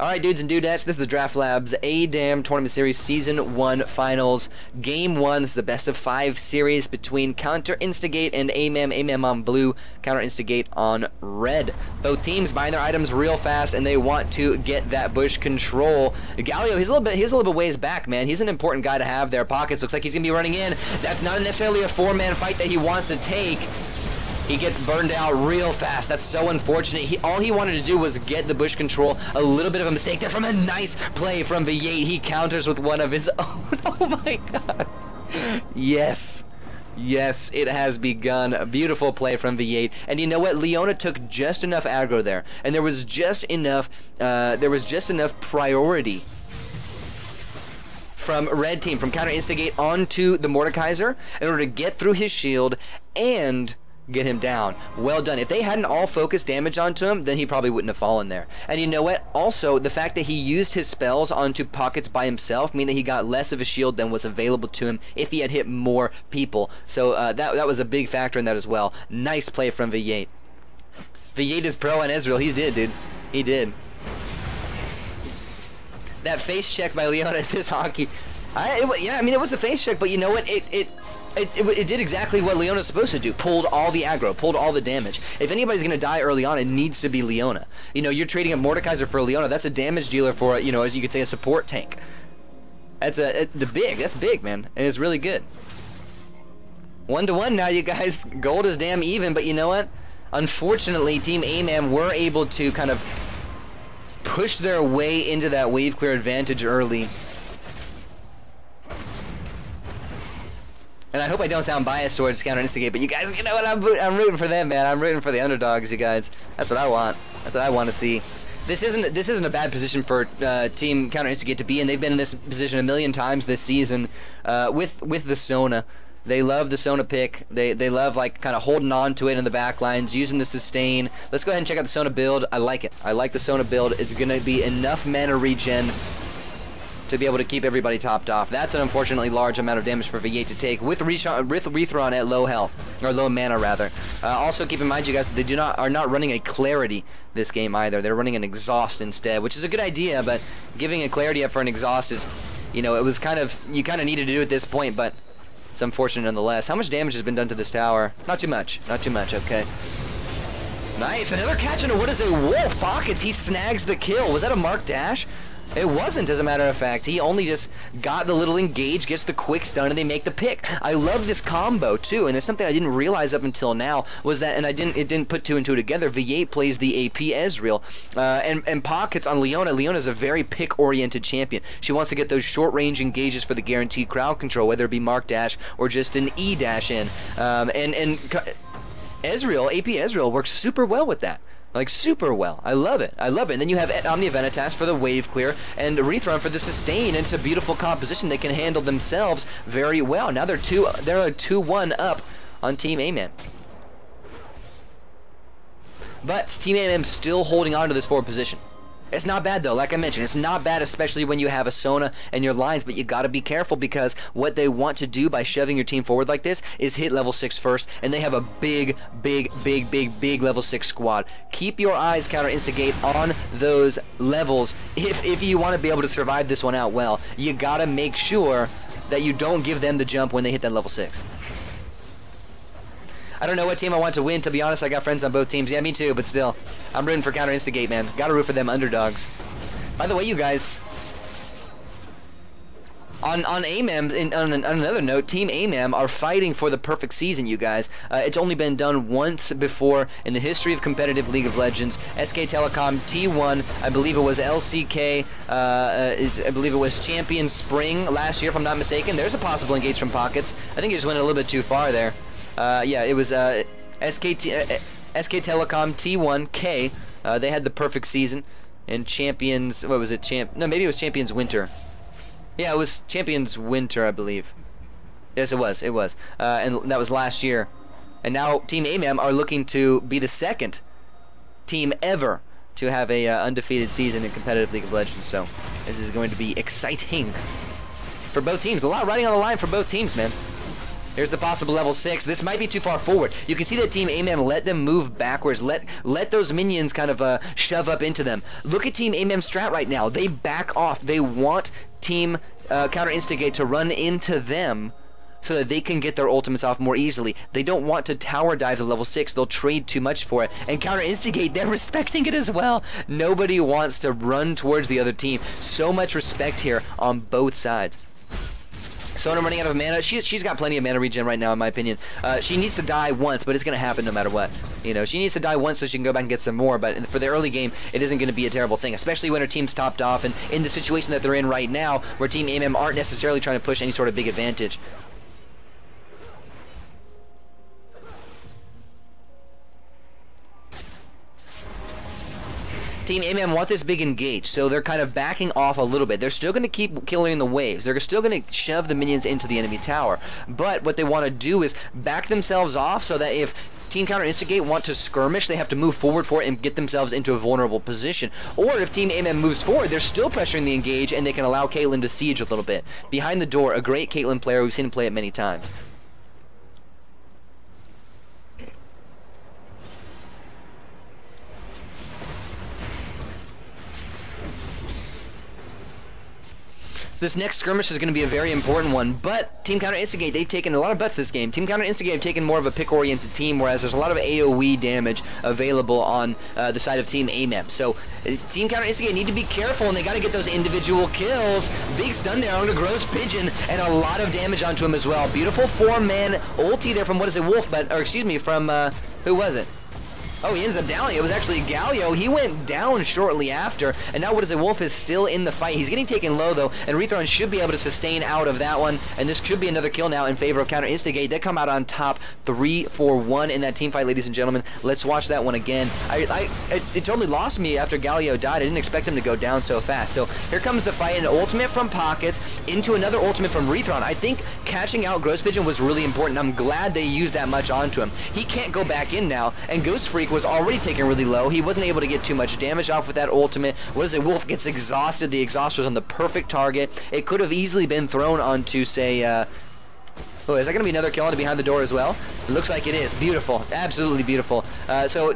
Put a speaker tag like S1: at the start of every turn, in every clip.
S1: Alright, dudes and dudettes, this is the Draft Labs AMAM Tournament Series Season 1 Finals. Game 1, this is the best of 5 series between Counter Instigate and AMAM. AMAM on blue, Counter Instigate on red. Both teams buying their items real fast, and they want to get that bush control. Galio, he's a little bit ways back, man. He's an important guy to have there. Pockets, looks like he's going to be running in. That's not necessarily a 4-man fight that he wants to take. He gets burned out real fast. That's so unfortunate. All he wanted to do was get the bush control. A little bit of a mistake there from a nice play from V8. He counters with one of his own. Oh my god. Yes. Yes, it has begun. A beautiful play from V8. And you know what? Leona took just enough aggro there. And there was just enough priority from red team, from Counter Instigate onto the Mordekaiser in order to get through his shield and get him down. Well done. If they hadn't all focused damage onto him, then he probably wouldn't have fallen there. And you know what? Also, the fact that he used his spells onto Pockets by himself mean that he got less of a shield than was available to him if he had hit more people. So that was a big factor in that as well. Nice play from V8. V8 is pro on Ezreal. He did, dude. He did. That face check by Leona is his hockey. Yeah, I mean, it was a face check, but you know what? It did exactly what Leona's supposed to do. Pulled all the aggro, pulled all the damage. If anybody's going to die early on, it needs to be Leona. You know, you're trading a Mordekaiser for a Leona. That's a damage dealer for, you know, as you could say, a support tank. That's that's big, man. And it's really good. 1-1 now, you guys. Gold is damn even, but you know what? Unfortunately, Team AMAM were able to kind of push their way into that wave clear advantage early. And I hope I don't sound biased towards Counter Instigate, but you guys, you know what? I'm rooting for them, man. I'm rooting for the underdogs, you guys. That's what I want. That's what I want to see. This isn't a bad position for Team Counter Instigate to be in. They've been in this position a million times this season with the Sona. They love the Sona pick. They love like kind of holding on to it in the back lines, using the sustain. Let's go ahead and check out the Sona build. I like it. I like the Sona build. It's going to be enough mana regen to be able to keep everybody topped off. That's an unfortunately large amount of damage for V8 to take with Rethron at low health, or low mana rather. Also keep in mind, you guys, they are not running a Clarity this game either. They're running an Exhaust instead, which is a good idea, but giving a Clarity up for an Exhaust is, you know, it was you kind of needed to do at this point, but it's unfortunate nonetheless. How much damage has been done to this tower? Not too much. Not too much, okay. Nice, another catch into what is a wolf. Pockets, he snags the kill. Was that a mark dash? It wasn't, as a matter of fact. He only just got the little engage, gets the quick stun, and they make the pick. I love this combo, too, and it's something I didn't realize up until now, was that, and it didn't put 2 and 2 together, V8 plays the AP Ezreal, and Pockets on Leona. Leona's a very pick-oriented champion. She wants to get those short-range engages for the guaranteed crowd control, whether it be mark dash or just an E dash in. And Ezreal, AP Ezreal, works super well with that. Like, super well. I love it. I love it. And then you have Omni Venitas for the wave clear and Rethron for the sustain. And it's a beautiful composition. They can handle themselves very well. Now they're 2-1 up on Team AMAM. But Team AMAM still holding on to this forward position. It's not bad, though. Like I mentioned, it's not bad, especially when you have a Sona and your lines, but you got to be careful because what they want to do by shoving your team forward like this is hit level 6 first, and they have a big level 6 squad. Keep your eyes, Counter Instigate, on those levels. If you want to be able to survive this one out well, you got to make sure that you don't give them the jump when they hit that level 6. I don't know what team I want to win. To be honest, I got friends on both teams. Yeah, me too, but still. I'm rooting for Counter Instigate, man. Gotta root for them underdogs. By the way, you guys, on AMAM, on another note, Team AMAM are fighting for the perfect season, you guys. It's only been done once before in the history of competitive League of Legends. SK Telecom T1, I believe it was LCK, I believe it was Champion Spring last year, if I'm not mistaken. There's a possible engage from Pockets. I think he just went a little bit too far there. Yeah, it was SK Telecom T1K. They had the perfect season. And Champions, what was it? No, maybe it was Champions Winter. Yeah, it was Champions Winter, I believe. Yes, it was. It was. And that was last year. And now Team AMAM are looking to be the second team ever to have a undefeated season in competitive League of Legends. So this is going to be exciting for both teams. A lot riding on the line for both teams, man. Here's the possible level 6. This might be too far forward. You can see that Team AMAM let them move backwards. Let those minions kind of shove up into them. Look at Team AMAM's strat right now. They back off. They want Team Counter Instigate to run into them so that they can get their ultimates off more easily. They don't want to tower dive to level 6. They'll trade too much for it. And Counter Instigate, they're respecting it as well. Nobody wants to run towards the other team. So much respect here on both sides. Sona running out of mana. She's got plenty of mana regen right now, in my opinion. She needs to die once, but it's going to happen no matter what. You know, she needs to die once so she can go back and get some more, but for the early game, it isn't going to be a terrible thing, especially when her team's topped off and in the situation that they're in right now, where Team AMAM aren't necessarily trying to push any sort of big advantage. Team AMAM want this big engage, so they're kind of backing off a little bit. They're still going to keep killing the waves. They're still going to shove the minions into the enemy tower. But what they want to do is back themselves off so that if Team Counter Instigate want to skirmish, they have to move forward for it and get themselves into a vulnerable position. Or if Team AMAM moves forward, they're still pressuring the engage and they can allow Caitlyn to siege a little bit. Behind the door, a great Caitlyn player. We've seen him play it many times. This next skirmish is going to be a very important one, but Team Counter Instigate, they've taken a lot of butts this game. Team Counter Instigate have taken more of a pick-oriented team, whereas there's a lot of AoE damage available on the side of Team AMAM. So Team Counter Instigate need to be careful, and they got to get those individual kills. Big stun there onto Gross Pigeon, and a lot of damage onto him as well. Beautiful 4-man ulti there from, what is it, Wolf, but, or excuse me, from, who was it? Oh, he ends up downing. It was actually Galio. He went down shortly after, and now what is it? Wolf is still in the fight. He's getting taken low, though, and Rethron should be able to sustain out of that one, and this should be another kill now in favor of Counter Instigate. They come out on top 3-4-1 in that team fight, ladies and gentlemen. Let's watch that one again. It totally lost me after Galio died. I didn't expect him to go down so fast. So here comes the fight, an ultimate from Pockets into another ultimate from Rethron. I think catching out Gross Pigeon was really important. I'm glad they used that much onto him. He can't go back in now, and Ghost Freak was already taken really low. He wasn't able to get too much damage off with that ultimate. What is it? Wolf gets exhausted. The exhaust was on the perfect target. It could have easily been thrown onto, say, oh, is that going to be another kill onto behind the door as well? It looks like it is. Beautiful. Absolutely beautiful. So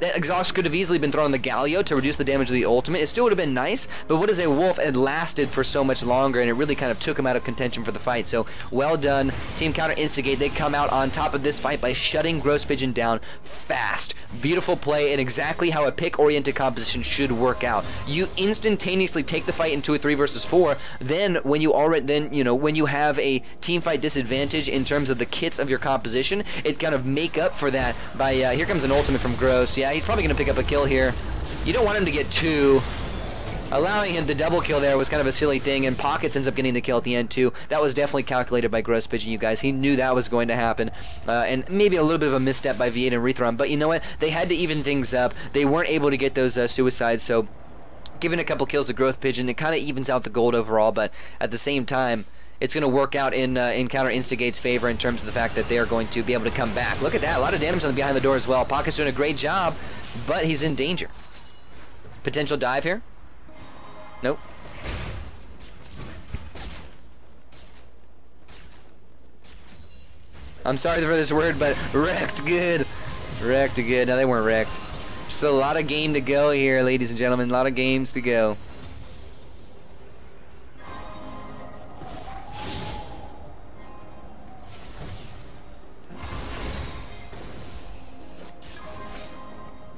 S1: that exhaust could have easily been thrown on the Galio to reduce the damage of the ultimate. It still would have been nice, but what is a Wolf had lasted for so much longer, and it really kind of took him out of contention for the fight. So well done. Team Counter Instigate, they come out on top of this fight by shutting Gross Pigeon down fast. Beautiful play, and exactly how a pick-oriented composition should work out. You instantaneously take the fight into a 3 versus 4. Then when you when you have a team fight disadvantage in terms of the kits of your composition, it kind of make up for that by here comes an ultimate from Gross. Yeah, he's probably gonna pick up a kill here. You don't want him to get 2. Allowing him the double kill there was kind of a silly thing, and Pockets ends up getting the kill at the end too. That was definitely calculated by Gross Pigeon, you guys. He knew that was going to happen, and maybe a little bit of a misstep by V8 and Rethron, but you know what? They had to even things up. They weren't able to get those suicides, so giving a couple kills to Gross Pigeon, it kind of evens out the gold overall, but at the same time, it's going to work out in Counter Instigate's favor in terms of the fact that they are going to be able to come back. Look at that. A lot of damage on the behind the door as well. Pocket's doing a great job, but he's in danger. Potential dive here? Nope. I'm sorry for this word, but wrecked good. Wrecked good. No, they weren't wrecked. Still a lot of game to go here, ladies and gentlemen. A lot of games to go.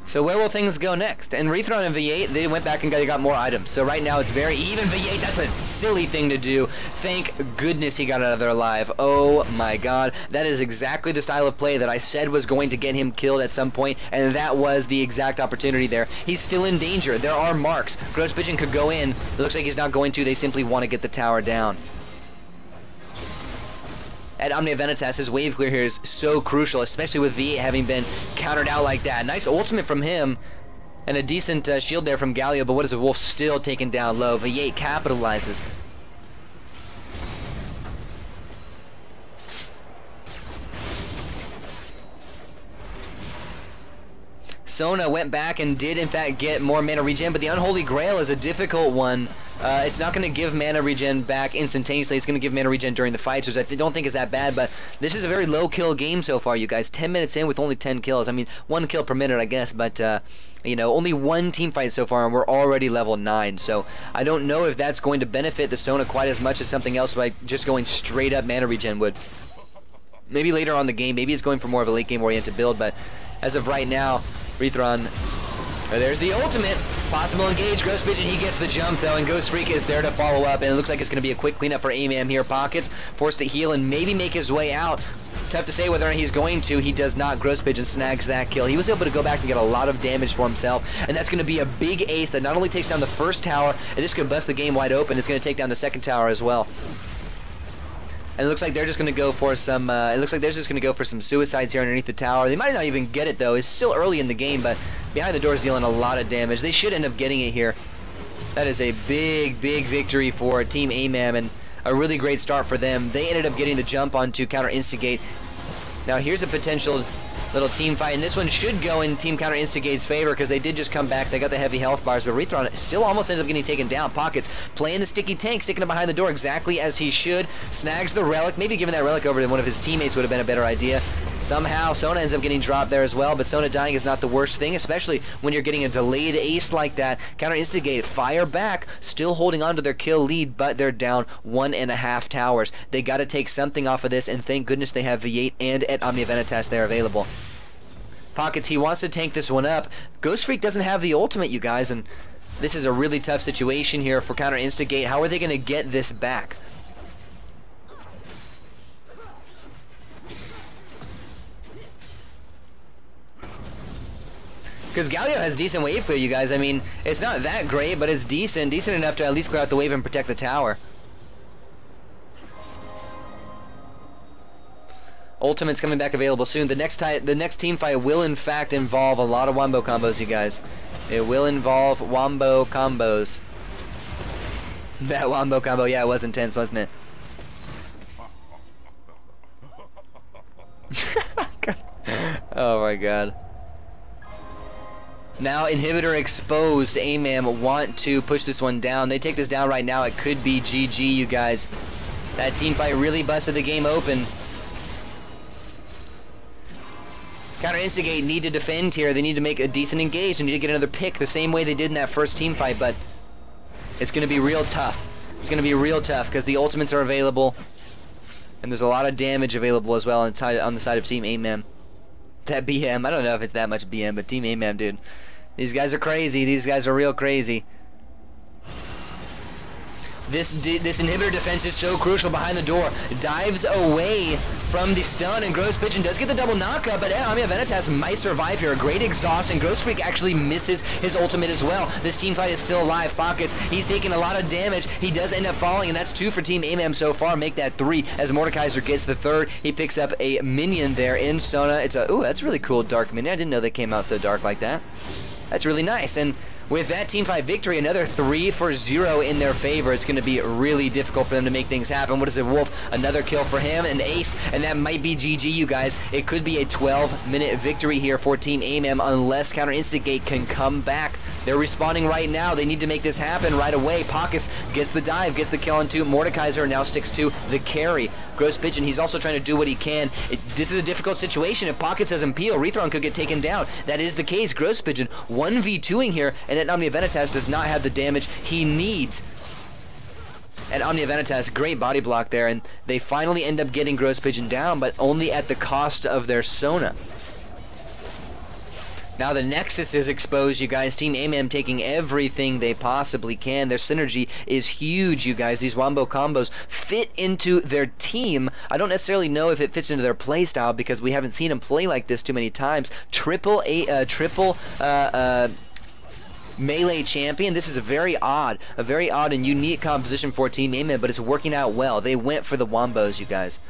S1: So where will things go next? And Rethron and V8, they went back and got more items. So right now it's very even. V8, that's a silly thing to do. Thank goodness he got out of there alive. Oh my god. That is exactly the style of play that I said was going to get him killed at some point, and that was the exact opportunity there. He's still in danger. There are marks. Gross Pigeon could go in. It looks like he's not going to. They simply want to get the tower down. At Omnia Venitas, his wave clear here is so crucial, especially with V8 having been countered out like that. Nice ultimate from him, and a decent shield there from Galio, but what is it? Wolf still taken down low. V8 capitalizes. Sona went back and did in fact get more mana regen, but the Unholy Grail is a difficult one It's not going to give mana regen back instantaneously. It's going to give mana regen during the fights, which I don't think is that bad, but this is a very low kill game so far, you guys. 10 minutes in with only 10 kills. I mean, 1 kill per minute, I guess, but, you know, only 1 team fight so far, and we're already level 9, so I don't know if that's going to benefit the Sona quite as much as something else by just going straight up mana regen would. Maybe later on in the game, maybe it's going for more of a late game oriented build, but as of right now, Rethron, there's the ultimate. Possible engage. Ghost Pigeon, he gets the jump though, and Ghost Freak is there to follow up, and it looks like it's going to be a quick cleanup for AMAM here. Pockets forced to heal and maybe make his way out. Tough to say whether or not he's going to. He does not. Ghost Pigeon snags that kill. He was able to go back and get a lot of damage for himself, and that's going to be a big ace that not only takes down the first tower, and this could bust the game wide open, it's going to take down the second tower as well. And it looks like they're just going to go for some. It looks like they're just going to go for some suicides here underneath the tower. They might not even get it though. It's still early in the game, but behind the door is dealing a lot of damage. They should end up getting it here. That is a big, big victory for Team AMAM and a really great start for them. They ended up getting the jump onto counter instigate. Now here's a potential little team fight, and this one should go in Team Counter Instigate's favor because they did just come back. They got the heavy health bars, but Rethron still almost ends up getting taken down. Pockets playing the sticky tank, sticking it behind the door exactly as he should. Snags the relic. Maybe giving that relic over to one of his teammates would have been a better idea. Somehow Sona ends up getting dropped there as well, but Sona dying is not the worst thing, especially when you're getting a delayed ace like that. Counter Instigate, fire back, still holding on to their kill lead, but they're down 1.5 towers. They got to take something off of this, and thank goodness they have V8 and at Omnia Venitas there available. Pockets, he wants to tank this one up. Ghost Freak doesn't have the ultimate, you guys, and this is a really tough situation here for Counter Instigate. How are they going to get this back? Because Galio has decent wave clear, you guys. I mean, it's not that great, but it's decent enough to at least clear out the wave and protect the tower. Ultimate's coming back available soon. The next team fight will in fact involve a lot of wombo combos, you guys. It will involve wombo combos. That wombo combo, yeah, it was intense, wasn't it? Oh my god. Now inhibitor exposed. AMAM want to push this one down. They take this down right now. It could be GG, you guys. That team fight really busted the game open. Counter Instigate need to defend here. They need to make a decent engage. They need to get another pick the same way they did in that first team fight, but it's going to be real tough. It's going to be real tough because the ultimates are available, and there's a lot of damage available as well on the side of Team AMAM. That BM, I don't know if it's that much BM, but Team AMAM, dude. These guys are crazy. These guys are real crazy. This inhibitor defense is so crucial behind the door. Dives away from the stun, and Ghost Pigeon does get the double knockup, but Omnia Venitas might survive here. A great exhaust, and Ghost Freak actually misses his ultimate as well. This team fight is still alive. Pockets, he's taking a lot of damage. He does end up falling, and that's 2 for Team AMAM so far. Make that 3 as Mordekaiser gets the 3rd. He picks up a minion there in Sona. It's a, ooh, that's really cool dark minion. I didn't know they came out so dark like that. That's really nice, and with that team fight victory, another 3 for 0 in their favor. It's going to be really difficult for them to make things happen. What is it, Wolf? Another kill for him, an ace, and that might be GG, you guys. It could be a 12-minute victory here for Team AMAM unless Counter Instigate can come back. They're responding right now. They need to make this happen right away. Pockets gets the dive, gets the kill on 2. Mordekaiser now sticks to the carry. Ghost Pigeon, he's also trying to do what he can. This is a difficult situation. If Pockets doesn't peel, Rethron could get taken down. That is the case. Ghost Pigeon 1v2ing here, and at Omnia Venitas does not have the damage he needs. And Omnia Venitas, great body block there, and they finally end up getting Ghost Pigeon down, but only at the cost of their Sona. Now the Nexus is exposed, you guys. Team AMAM taking everything they possibly can. Their synergy is huge, you guys. These wombo combos fit into their team. I don't necessarily know if it fits into their playstyle because we haven't seen them play like this too many times. Triple melee champion. This is a very odd and unique composition for Team AMAM, but it's working out well. They went for the wombos, you guys.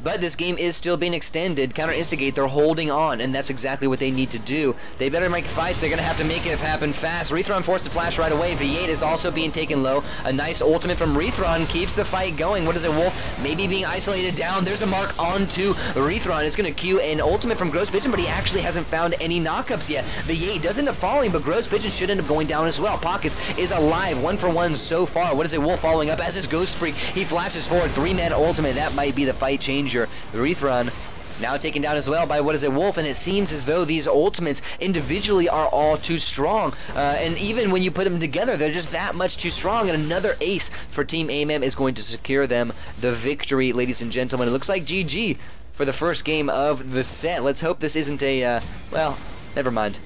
S1: but this game is still being extended. Counter Instigate, they're holding on, and that's exactly what they need to do. They better make fights. They're going to have to make it happen fast. Rethron forced to flash right away. V8 is also being taken low. A nice ultimate from Rethron keeps the fight going. What is it, Wolf? Maybe being isolated down. There's a mark onto Rethron. It's going to cue an ultimate from Gross Pigeon, but he actually hasn't found any knockups yet. V8 does end up falling, but Gross Pigeon should end up going down as well. Pockets is alive. 1 for 1 so far. What is it, Wolf following up as his Ghost Freak. He flashes forward. 3-man ultimate. That might be the fight changer. Rethron now taken down as well by what is it, Wolf, and it seems as though these ultimates individually are all too strong, and even when you put them together, they're just that much too strong, and another ace for Team AMAM is going to secure them the victory, ladies and gentlemen. It looks like GG for the first game of the set. Let's hope this isn't a, well, never mind.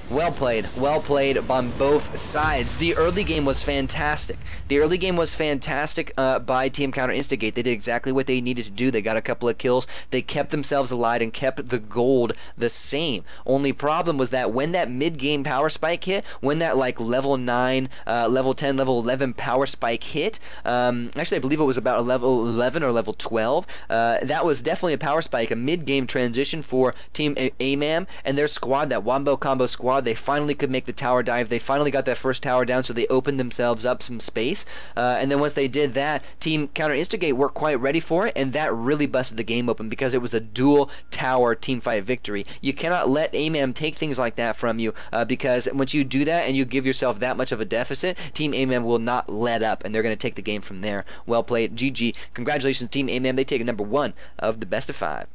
S1: Well played on both sides. The early game was fantastic. By Team Counter Instigate. They did exactly what they needed to do. They got a couple of kills. They kept themselves alive and kept the gold the same. Only problem was that when that mid-game power spike hit, when that like level 9, level 10, level 11 power spike hit, actually I believe it was about a level 11 or level 12, that was definitely a power spike, a mid-game transition for Team AMAM and their squad, that Wombo Combo squad. They finally could make the tower dive. They finally got that first tower down, so they opened themselves up some space. And then once they did that, Team Counter Instigate weren't quite ready for it, and that really busted the game open because it was a dual tower teamfight victory. You cannot let AMAM take things like that from you, because once you do that and you give yourself that much of a deficit, Team AMAM will not let up, and they're going to take the game from there. Well played. GG. Congratulations, Team AMAM. They take number 1 of the best of 5.